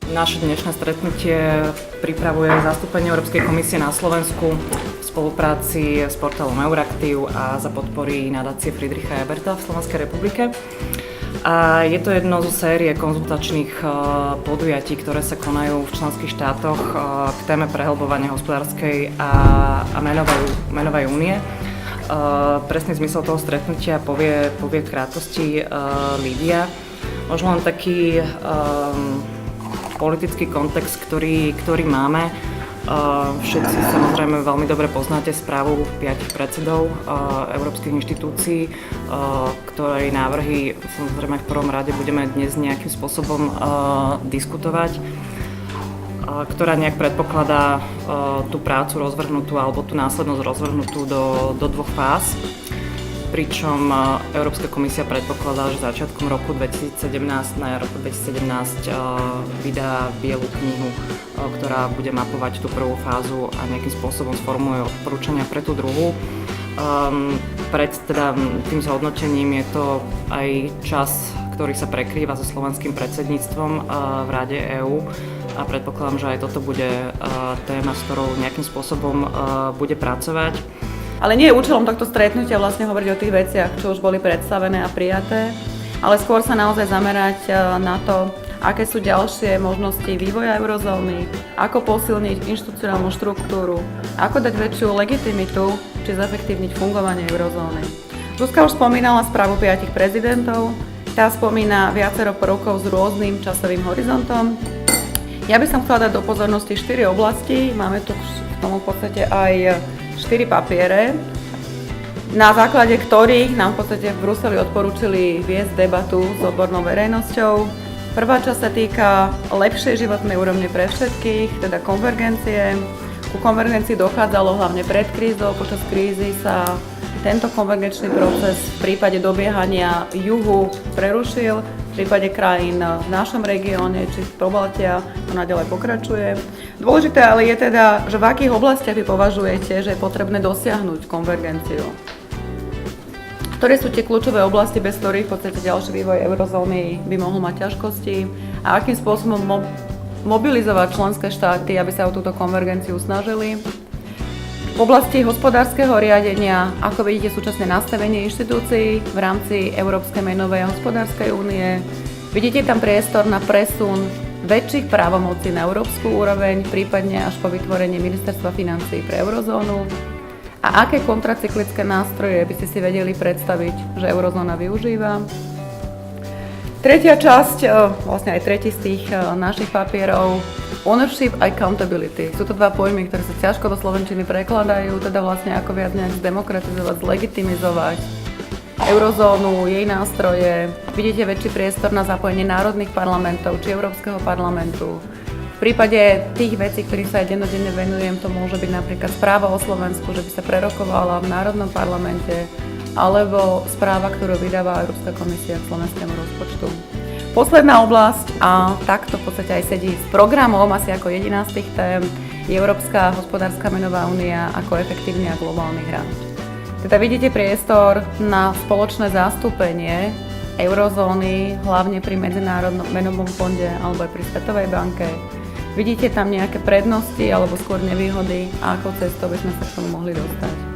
Naše dnešné stretnutie pripravuje zastúpenie Európskej komisie na Slovensku v spolupráci s portálom Euraktiv a za podpory nadácie Friedricha Eberta v Slovenskej republike. A je to jedno zo série konzultačných podujatí, ktoré sa konajú v členských štátoch k téme prehlbovania hospodárskej a menovej únie. Presný zmysel toho stretnutia povie v krátkosti Lídia. Možno len taký politický kontext, ktorý máme. Všetci samozrejme veľmi dobre poznáte správu 5 predsedov európskych inštitúcií, ktorej návrhy samozrejme v prvom rade budeme dnes nejakým spôsobom diskutovať, ktorá nejak predpokladá tú prácu rozvrhnutú alebo tú následnosť rozvrhnutú do dvoch fáz. Pričom Európska komisia predpokladá, že začiatkom roku 2017, na roku 2017 vydá bielu knihu, ktorá bude mapovať tú prvú fázu a nejakým spôsobom sformuluje odporúčania pre tú druhú. Pred teda tým zhodnotením je to aj čas, ktorý sa prekrýva so slovenským predsedníctvom v Rade EÚ a predpokladám, že aj toto bude téma, s ktorou nejakým spôsobom bude pracovať. Ale nie je účelom tohto stretnutia vlastne hovoriť o tých veciach, čo už boli predstavené a prijaté, ale skôr sa naozaj zamerať na to, aké sú ďalšie možnosti vývoja eurozóny, ako posilniť inštitucionálnu štruktúru, ako dať väčšiu legitimitu či zefektívniť fungovanie eurozóny. Zuzka už spomínala správu 5 prezidentov, tá spomína viacero prvkov s rôznym časovým horizontom. Ja by som chcela dať do pozornosti 4 oblasti, máme tu v tomu v podstate aj 4 papiere, na základe ktorých nám v podstate v Bruseli odporúčili viesť debatu s odbornou verejnosťou. Prvá časť sa týka lepšej životnej úrovne pre všetkých, teda konvergencie. Ku konvergencii dochádzalo hlavne pred krízou, počas krízy sa tento konvergenčný proces v prípade dobiehania juhu prerušil, v prípade krajín v našom regióne či v Pobaltia to naďalej pokračuje. Dôležité ale je teda, že v akých oblastiach vy považujete, že je potrebné dosiahnuť konvergenciu. Ktoré sú tie kľúčové oblasti, bez ktorých v podstate ďalší vývoj eurozóny by mohol mať ťažkosti a akým spôsobom mobilizovať členské štáty, aby sa o túto konvergenciu snažili. V oblasti hospodárskeho riadenia, ako vidíte súčasné nastavenie inštitúcií v rámci Európskej menovej a hospodárskej únie, vidíte tam priestor na presun väčších právomocí na európsku úroveň, prípadne až po vytvorenie ministerstva financií pre eurozónu. A aké kontracyklické nástroje by ste si vedeli predstaviť, že eurozóna využíva? Tretia časť, vlastne aj tretí z tých našich papierov, ownership a accountability. Sú to dva pojmy, ktoré sa ťažko do slovenčiny prekladajú, teda vlastne ako viac nejak zdemokratizovať, zlegitimizovať eurozónu, jej nástroje. Vidíte väčší priestor na zapojenie národných parlamentov či Európskeho parlamentu. V prípade tých vecí, ktorých sa aj dennodenne venujem, to môže byť napríklad správa o Slovensku, že by sa prerokovala v Národnom parlamente, alebo správa, ktorú vydáva Európska komisia k slovenskému rozpočtu. Posledná oblasť, a takto v podstate aj sedí s programom, asi ako jediná z tých tém, je Európska hospodárska menová únia ako efektívny a globálny hráč. Teda vidíte priestor na spoločné zastúpenie eurozóny, hlavne pri Medzinárodnom menovom fonde alebo aj pri Svetovej banke. Vidíte tam nejaké prednosti alebo skôr nevýhody a akou cestou by sme sa k tomu mohli dostať?